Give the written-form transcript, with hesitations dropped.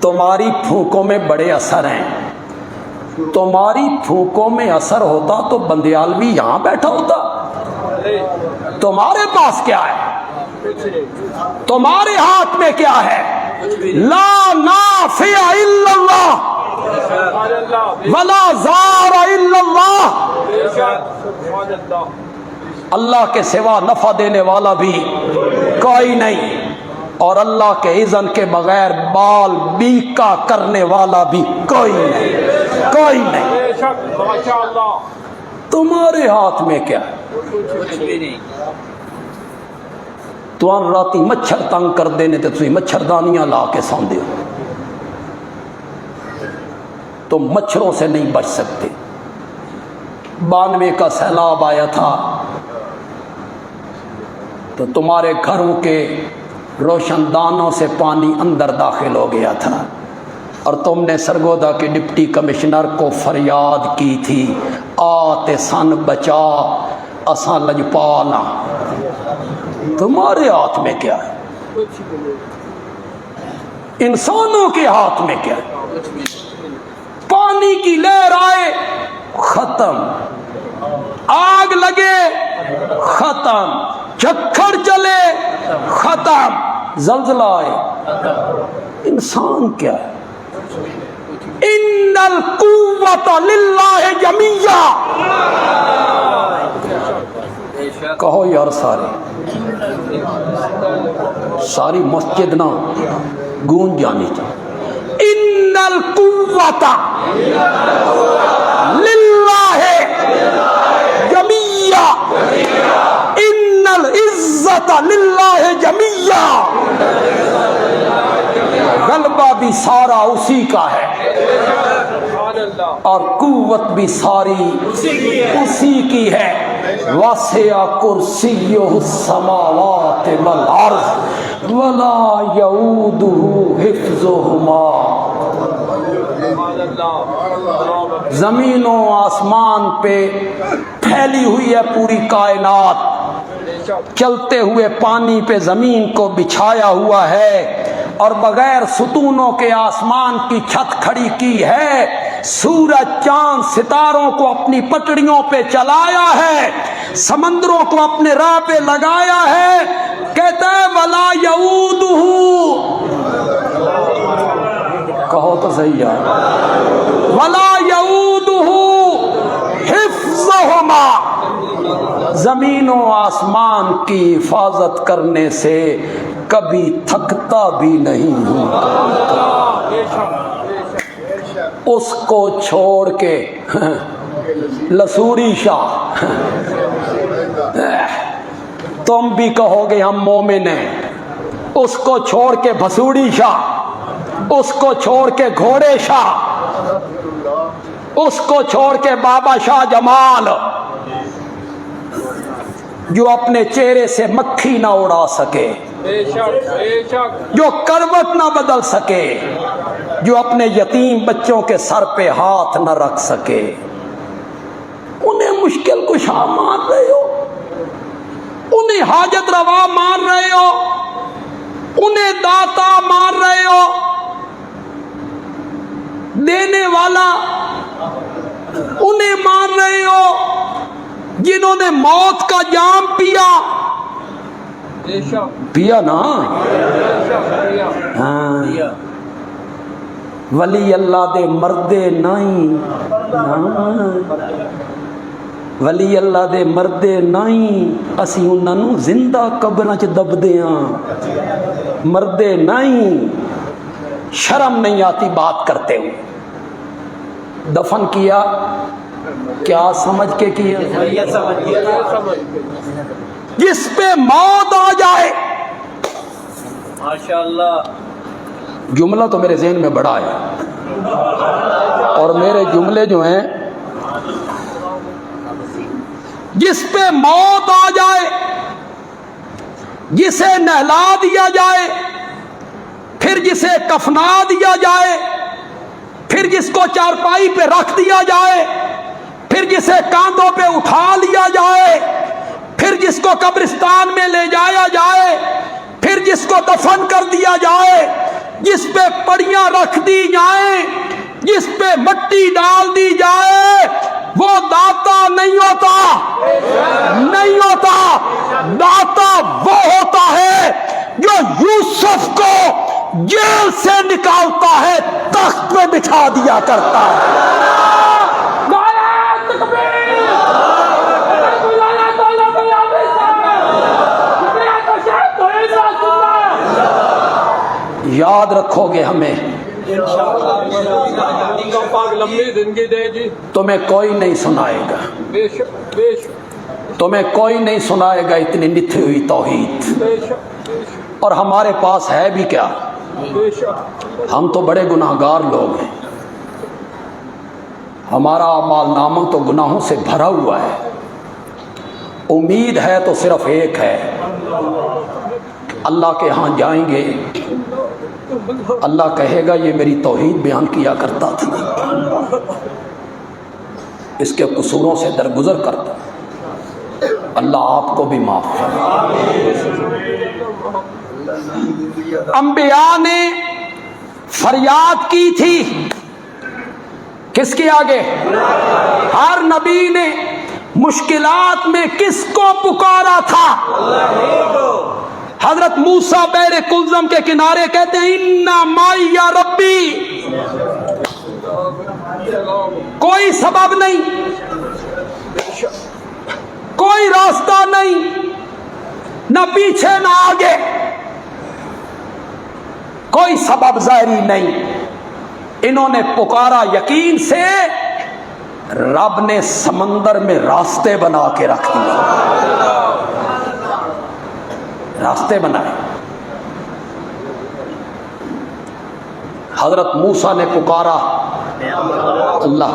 تمہاری پھونکوں میں بڑے اثر ہیں. تمہاری پھونکوں میں اثر ہوتا تو بندیالوی یہاں بیٹھا ہوتا. تمہارے پاس کیا ہے؟ تمہارے ہاتھ میں کیا ہے؟ لا نافع الا اللہ ولا ضار الا اللہ. اللہ کے سوا نفع دینے والا بھی کوئی نہیں، اور اللہ کے اذن کے بغیر بال بیکا کرنے والا بھی کوئی نہیں، کوئی نہیں. تمہارے ہاتھ میں کیا ہے؟ تو راتی مچھر تنگ کر دینے تے تسی مچھردانیاں لا کے سوندے ہو. تم مچھروں سے نہیں بچ سکتے. 92 کا سیلاب آیا تھا تو تمہارے گھروں کے روشن دانوں سے پانی اندر داخل ہو گیا تھا، اور تم نے سرگودا کے ڈپٹی کمشنر کو فریاد کی تھی، آتے سن بچا اساں لجپالا. تمہارے ہاتھ میں کیا ہے؟ انسانوں کے ہاتھ میں کیا ہے؟ پانی کی لہر آئے ختم، آگ لگے ختم، جھکڑ چلے ختم، زلزلہ آئے. انسان کیا ہے؟ ان القوت للہ جمیعا. کہو یار ساری مسجد نہ گونج جانی چاہیے. ان القوت للہ جمیعا ان العزت للہ جمیعا. غلبہ بھی سارا اسی کا ہے اور قوت بھی ساری اسی کی ہے. وسع کرسیہ السماوات والارض ولا یؤودہ حفظہما. زمین و آسمان پہ پھیلی ہوئی ہے پوری کائنات، چلتے ہوئے پانی پہ زمین کو بچھایا ہوا ہے، اور بغیر ستونوں کے آسمان کی چھت کھڑی کی ہے. سورج چاند ستاروں کو اپنی پٹڑیوں پہ چلایا ہے، سمندروں کو اپنے راہ پہ لگایا ہے. کہتا ہے ولا یعودہ، کہو تو صحیح ہے، ولا یعودہ حفظہما. زمین و آسمان کی حفاظت کرنے سے کبھی تھکتا بھی نہیں ہوں. اس کو چھوڑ کے لسوڑی شاہ تم بھی کہو گے ہم مومن ہیں. اس کو چھوڑ کے بھسوڑی شاہ، اس کو چھوڑ کے گھوڑے شاہ، اس کو چھوڑ کے بابا شاہ جمال، جو اپنے چہرے سے مکھی نہ اڑا سکے، جو کروٹ نہ بدل سکے، جو اپنے یتیم بچوں کے سر پہ ہاتھ نہ رکھ سکے، انہیں مشکل کشا مان رہے ہو، انہیں حاجت روا مان رہے ہو، انہیں داتا مان رہے ہو، دینے والا انہیں مان رہے ہو جنہوں نے موت کا جام پیا نا. ہاں ولی اللہ دے مردے نہیں، ولی اللہ دے مردے نہیں، اسی انہاں نوں زندہ قبراں چ دبدے ہاں، مردے نہیں. شرم نہیں آتی بات کرتے ہوئے. دفن کیا کیا سمجھ کے کیا؟ جس پہ موت آ جائے. ماشاءاللہ جملہ تو میرے ذہن میں بڑا ہے، اور میرے جملے جو ہیں جس پہ موت آ جائے، جسے نہلا دیا جائے، پھر جسے کفنا دیا جائے، پھر جس کو چارپائی پہ رکھ دیا جائے، پھر جسے کاندھوں پہ اٹھا لیا جائے، پھر جس کو قبرستان میں لے جایا جائے، پھر جس کو دفن کر دیا جائے، جس پہ پڑیاں رکھ دی جائیں، جس پہ مٹی ڈال دی جائے، وہ داتا نہیں ہوتا، نہیں ہوتا۔ داتا وہ ہوتا ہے جو یوسف کو جیل سے نکالتا ہے، تخت پہ بٹھا دیا کرتا ہے۔ یاد رکھو گے ہمیں، تمہیں کوئی نہیں سنائے گا، تمہیں کوئی نہیں سنائے گا اتنی نتھی ہوئی توحید۔ اور ہمارے پاس ہے بھی کیا؟ ہم تو بڑے گناہگار لوگ ہیں، ہمارا اعمال نامہ تو گناہوں سے بھرا ہوا ہے۔ امید ہے تو صرف ایک ہے، اللہ کے ہاں جائیں گے، اللہ کہے گا یہ میری توحید بیان کیا کرتا تھا، اس کے قصوروں سے درگزر کرتا، اللہ آپ کو بھی معاف کرے۔ انبیاء نے فریاد کی تھی، کس کے آگے؟ ہر نبی نے مشکلات میں کس کو پکارا تھا؟ حضرت موسیٰ بحر کلزم کے کنارے کہتے ہیں اِنَّا مَعِیَ یا ربی، کوئی سبب نہیں، کوئی راستہ نہیں، نہ پیچھے نہ آگے، کوئی سبب ظاہری نہیں۔ انہوں نے پکارا یقین سے، رب نے سمندر میں راستے بنا کے رکھ دیے، راستے بنائے۔ حضرت موسیٰ نے پکارا اللہ،